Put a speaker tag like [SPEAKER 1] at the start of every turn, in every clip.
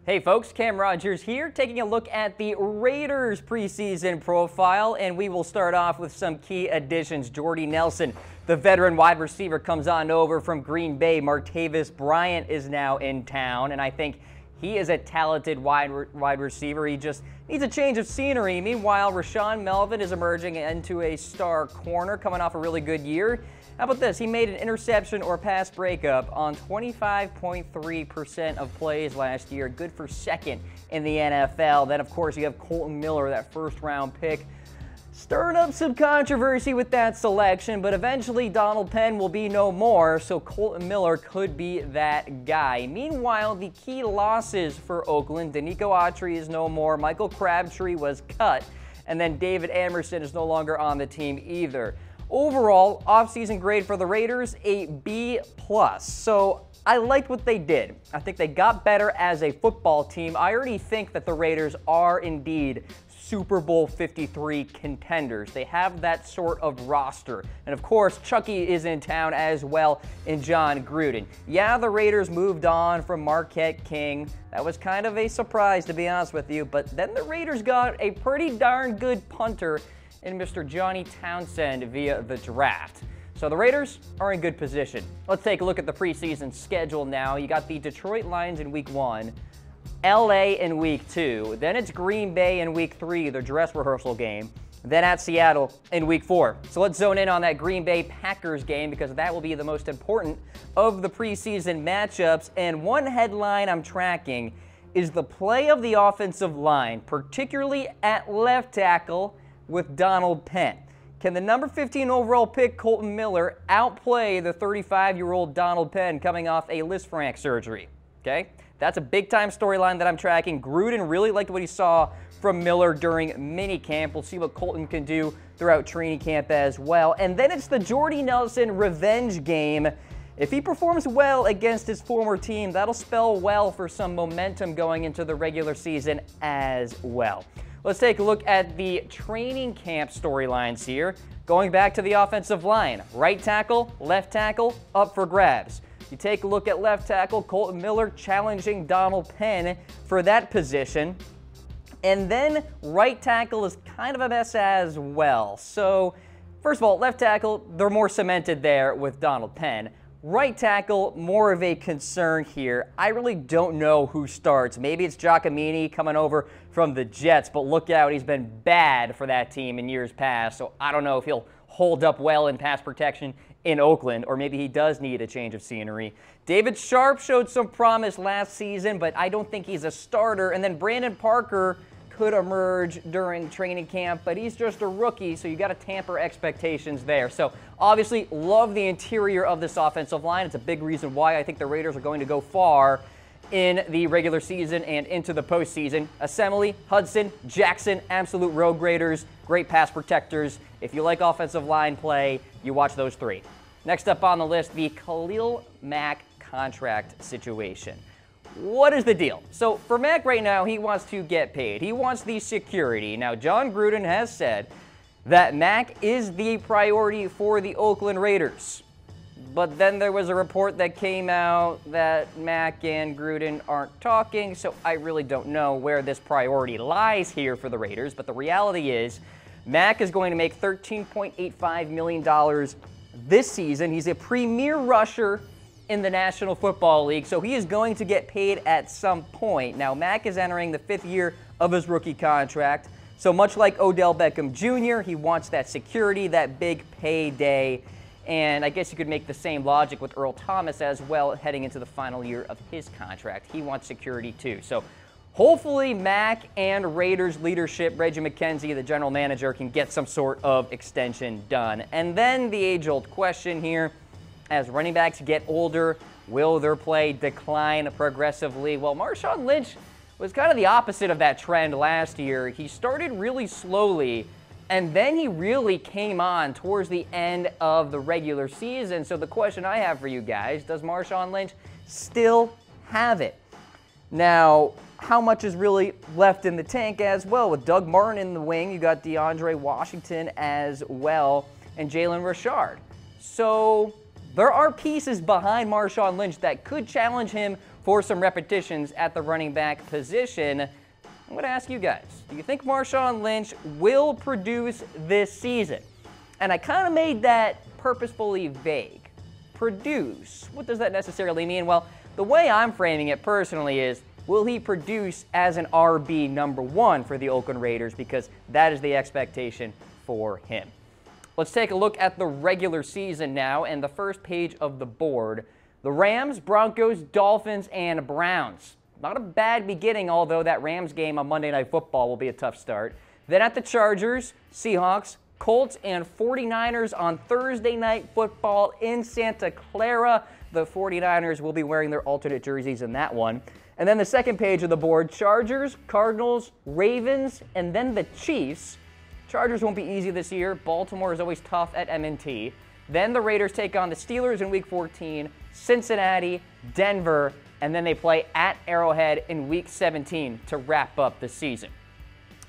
[SPEAKER 1] Hey folks, Cam Rogers here, taking a look at the Raiders preseason profile, and we will start off with some key additions. Jordy Nelson, the veteran wide receiver, comes on over from Green Bay. Martavis Bryant is now in town, and I think he is a talented wide receiver. He just needs a change of scenery. Meanwhile, Rashaan Melvin is emerging into a star corner, coming off a really good year. How about this? He made an interception or pass breakup on 25.3% of plays last year. Good for second in the NFL. Then, of course, you have Kolton Miller, that first-round pick, stirring up some controversy with that selection, but eventually Donald Penn will be no more, so Kolton Miller could be that guy. Meanwhile, the key losses for Oakland: Denico Autry is no more, Michael Crabtree was cut, and then David Amerson is no longer on the team either. Overall, offseason grade for the Raiders, a B+. So I liked what they did. I think they got better as a football team. I already think that the Raiders are indeed Super Bowl 53 contenders. They have that sort of roster. And of course, Chucky is in town as well in John Gruden. Yeah, the Raiders moved on from Marquette King. That was kind of a surprise, to be honest with you. But then the Raiders got a pretty darn good punter in Mr. Johnny Townsend via the draft. So the Raiders are in good position. Let's take a look at the preseason schedule now. You got the Detroit Lions in Week 1, LA in Week 2, then it's Green Bay in Week 3, their dress rehearsal game, then at Seattle in Week 4. So let's zone in on that Green Bay Packers game because that will be the most important of the preseason matchups. And one headline I'm tracking is the play of the offensive line, particularly at left tackle with Donald Penn. Can the number 15 overall pick, Kolton Miller, outplay the 35-year-old Donald Penn coming off a Lisfranc surgery? Okay, that's a big-time storyline that I'm tracking. Gruden really liked what he saw from Miller during minicamp. We'll see what Kolton can do throughout training camp as well. And then it's the Jordy Nelson revenge game. If he performs well against his former team, that'll spell well for some momentum going into the regular season as well. Let's take a look at the training camp storylines here. Going back to the offensive line, right tackle, left tackle, up for grabs. You take a look at left tackle, Kolton Miller challenging Donald Penn for that position. And then right tackle is kind of a mess as well. So, first of all, left tackle, they're more cemented there with Donald Penn. Right tackle, more of a concern here. I really don't know who starts. Maybe it's Giacomini coming over from the Jets, but look out, he's been bad for that team in years past, so I don't know if he'll hold up well in pass protection in Oakland, or maybe he does need a change of scenery. David Sharp showed some promise last season, but I don't think he's a starter. And then Brandon Parker could emerge during training camp, but he's just a rookie, so you got to tamper expectations there. So obviously love the interior of this offensive line. It's a big reason why I think the Raiders are going to go far in the regular season and into the postseason. Assembly, Hudson, Jackson, absolute road graders, great pass protectors. If you like offensive line play, you watch those three. Next up on the list, the Khalil Mack contract situation. What is the deal? So for Mack right now, he wants to get paid. He wants the security. Now, John Gruden has said that Mack is the priority for the Oakland Raiders. But then there was a report that came out that Mack and Gruden aren't talking, so I really don't know where this priority lies here for the Raiders. But the reality is, Mack is going to make $13.85 million this season. He's a premier rusher in the National Football League, so he is going to get paid at some point. Now, Mack is entering the 5th year of his rookie contract, so much like Odell Beckham Jr., he wants that security, that big payday, and I guess you could make the same logic with Earl Thomas as well heading into the final year of his contract. He wants security too. So hopefully Mack and Raiders leadership, Reggie McKenzie, the general manager, can get some sort of extension done. And then the age-old question here, as running backs get older, will their play decline progressively? Well, Marshawn Lynch was kind of the opposite of that trend last year. He started really slowly, and then he really came on towards the end of the regular season. So the question I have for you guys, does Marshawn Lynch still have it? Now, how much is really left in the tank as well? With Doug Martin in the wing, you got DeAndre Washington as well, and Jalen Richard. So there are pieces behind Marshawn Lynch that could challenge him for some repetitions at the running back position. I'm going to ask you guys, do you think Marshawn Lynch will produce this season? And I kind of made that purposefully vague. Produce, what does that necessarily mean? Well, the way I'm framing it personally is, will he produce as an RB #1 for the Oakland Raiders? Because that is the expectation for him. Let's take a look at the regular season now, and the first page of the board. The Rams, Broncos, Dolphins, and Browns. Not a bad beginning, although that Rams game on Monday Night Football will be a tough start. Then at the Chargers, Seahawks, Colts, and 49ers on Thursday Night Football in Santa Clara. The 49ers will be wearing their alternate jerseys in that one. And then the second page of the board, Chargers, Cardinals, Ravens, and then the Chiefs. Chargers won't be easy this year. Baltimore is always tough at M&T. Then the Raiders take on the Steelers in Week 14, Cincinnati, Denver, and then they play at Arrowhead in Week 17 to wrap up the season.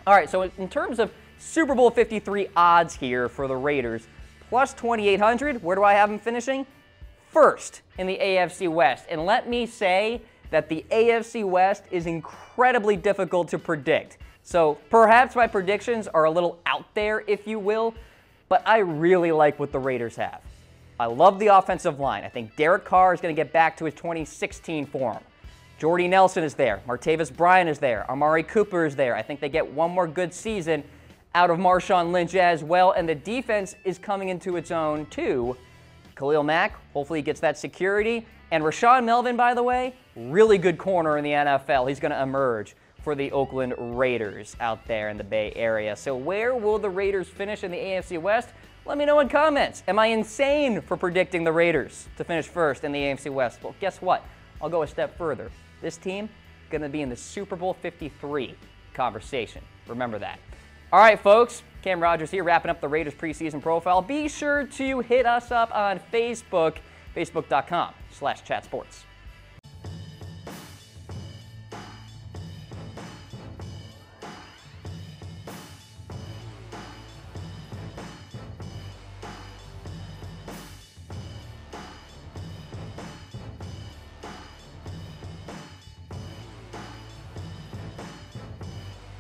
[SPEAKER 1] All right, so in terms of Super Bowl 53 odds here for the Raiders, plus 2,800, where do I have them finishing? First in the AFC West. And let me say that the AFC West is incredibly difficult to predict. So perhaps my predictions are a little out there, if you will, but I really like what the Raiders have. I love the offensive line. I think Derek Carr is going to get back to his 2016 form. Jordy Nelson is there. Martavis Bryant is there. Amari Cooper is there. I think they get one more good season out of Marshawn Lynch as well, and the defense is coming into its own too. Khalil Mack, hopefully he gets that security. And Rashaan Melvin, by the way, really good corner in the NFL. He's going to emerge for the Oakland Raiders out there in the Bay Area. So where will the Raiders finish in the AFC West? Let me know in comments. Am I insane for predicting the Raiders to finish first in the AFC West? Well, guess what? I'll go a step further. This team going to be in the Super Bowl 53 conversation. Remember that. All right, folks. Cam Rogers here, wrapping up the Raiders preseason profile. Be sure to hit us up on Facebook, facebook.com/chatsports.